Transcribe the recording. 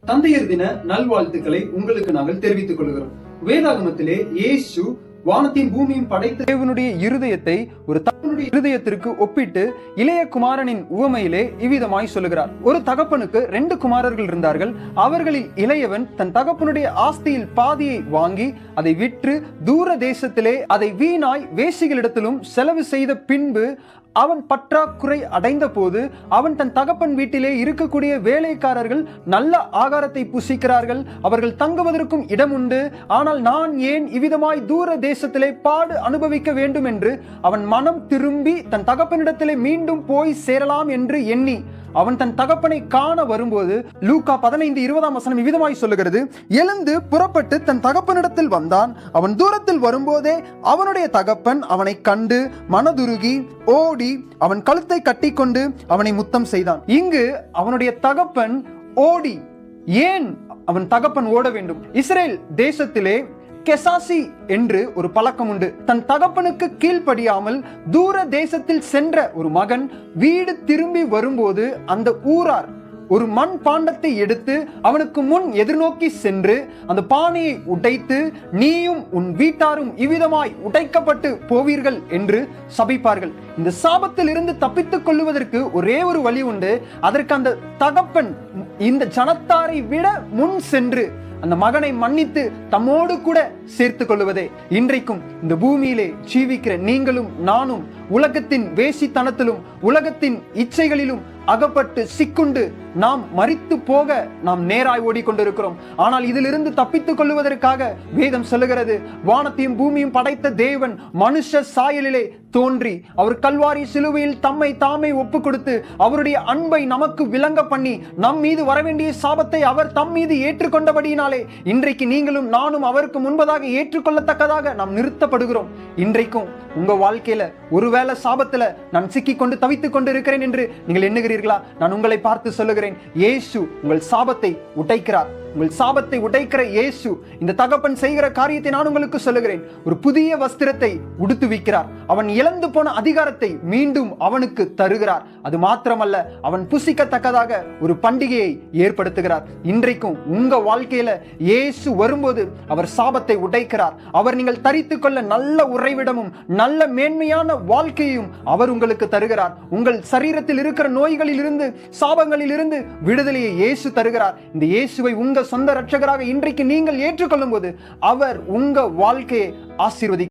தந்தையர் தின நல்வாழ்த்துக்களை உங்களுக்கு நாங்கள் தெரிவித்துக் கொள்கிறோம். வேதாகமத்திலே இயேசு வானத்தின் பூமியும் படைத்த தேவனுடைய இருதயத்தை ஒரு தகப்பனுடைய இருதயத்திற்கு ஒப்பிட்டு இளைய குமாரனின் உவமையிலே இவ்விதமாய் சொல்லுகிறார். ஒரு தகப்பனுக்கு 2 குமாரர்கள் இருந்தார்கள். அவர்களில் இளையவன் தன் தகப்பனுடைய ஆஸ்தியில் பாதியை வாங்கி அதை விற்று தூர தேசத்திலே அதை வீணாய் வேசிகளிடத்திலும் செலவு செய்த பின்பு அவன் பற்றாக்குறை அடைந்த போது அவன் தன் தகப்பன் வீட்டிலே இருக்கக்கூடிய வேலைக்காரர்கள் நல்ல ஆகாரத்தை புசிக்கிறார்கள், அவர்கள் தங்குவதற்கும் இடம் உண்டு, ஆனால் நான் ஏன் இவ்விதமாய் தூர தேசத்திலே பாடு அனுபவிக்க வேண்டும் என்று அவன் மனம் திரும்பி தன் தகப்பனிடத்திலே மீண்டும் போய் சேரலாம் என்று எண்ணி அவன் தன் தகப்பனை காண வரும்போது லூக்கா 15:20 இவ்விதமாய் சொல்லுகிறது, எழுந்து புறப்பட்டு தன் தகப்பனிடத்தில் வந்தான். அவன் தூரத்தில் வரும்போதே அவனுடைய தகப்பன் அவனை கண்டு மனதுருகி ஓடி அவன் கழுத்தை கட்டிக்கொண்டு அவனை முத்தம் செய்தான். இங்கு அவனுடைய தகப்பன் ஓடி, ஏன் அவன் தகப்பன் ஓட வேண்டும்? இஸ்ரேல் தேசத்திலே கெசாசி என்று ஒரு பழக்கம் உண்டு. தன் தகப்பனுக்கு கீழ்ப்படியாமல் தூர தேசத்தில் சென்ற ஒரு மகன் வீடு திரும்பி வரும்போது அந்த ஊரார் ஒரு மண் பாண்டத்தை எடுத்து அவனுக்கு முன் எதிர்நோக்கி சென்று அந்த பானையை உடைத்து நீயும் உன் வீட்டாரும் இவ்விதமாய் உடைக்கப்பட்டு போவீர்கள் என்று சபிப்பார்கள். இந்த சாபத்தில் இருந்து தப்பித்துக் கொள்வதற்கு ஒரே ஒரு வழி உண்டு. அதற்கு அந்த தகப்பன் இந்த ஜனத்தாரை விட முன் சென்று அந்த மகனை மன்னித்து தம்மோடு கூட சேர்த்துக் கொள்வதே. இன்றைக்கும் இந்த பூமியிலே ஜீவிக்கிற நீங்களும் நானும் உலகத்தின் வேசித்தனத்திலும் உலகத்தின் இச்சைகளிலும் அகப்பட்டு சிக்குண்டு நாம் மரித்து போக நாம் நேராய் ஓடிக்கொண்டிருக்கிறோம். ஆனால் இதிலிருந்து தப்பித்துக் கொள்வதற்காக வேதம் சொல்லுகிறது, வானத்தையும் பூமியும் படைத்த தேவன் மனுஷ சாயலிலே தோன்றி அவர் கல்வாரி சிலுவையில் தம்மை தாமே ஒப்பு கொடுத்து அவருடைய அன்பை நமக்கு விளங்க பண்ணி நம் மீது வரவேண்டிய சாபத்தை அவர் தம் மீது ஏற்றுக்கொண்டபடியினாலே இன்றைக்கு நீங்களும் நானும் அவருக்கு முன்பதாக ஏற்றுக்கொள்ளத்தக்கதாக நாம் நிறுத்தப்படுகிறோம். இன்றைக்கும் உங்க வாழ்க்கையில ஒருவேளை சாபத்துல நான் சிக்கிக் கொண்டு தவித்துக் கொண்டு இருக்கிறேன் என்று நீங்கள் எண்ணுகிறீர்களா? நான் உங்களை பார்த்து சொல்லுகிறேன், இயேசு உங்கள் சாபத்தை உடைக்கிறார். உங்கள் சாபத்தை உடைக்கிற இயேசு இந்த தகப்பன் செய்கிற காரியத்தை நான் உங்களுக்கு சொல்லுகிறேன், ஒரு புதிய வஸ்திரத்தை உடுத்துவிக்கிறார். அவன் இழந்து போன அதிகாரத்தை மீண்டும் அவனுக்கு தருகிறார். அது மாத்திரமல்ல, அவன் புசிக்கத்தக்கதாக ஒரு பண்டிகையை ஏற்படுத்துகிறார். இன்றைக்கும் உங்க வாழ்க்கையில இயேசு வரும்போது அவர் சாபத்தை உடைக்கிறார். அவர் நீங்கள் தரித்துக் கொள்ள நல்ல உறைவிடமும் நல்ல மேன்மையான வாழ்க்கையும் அவர் உங்களுக்கு தருகிறார். உங்கள் சரீரத்தில் இருக்கிற நோய்களில் இருந்து சாபங்களில் இருந்து விடுதலையை இயேசு தருகிறார். இந்த இயேசுவை உங்க சொந்த இரட்சகராக இன்றைக்கு நீங்கள் ஏற்றுக்கொள்ளும் போது அவர் உங்க வாழ்க்கையை ஆசீர்வதிக்கிறார்.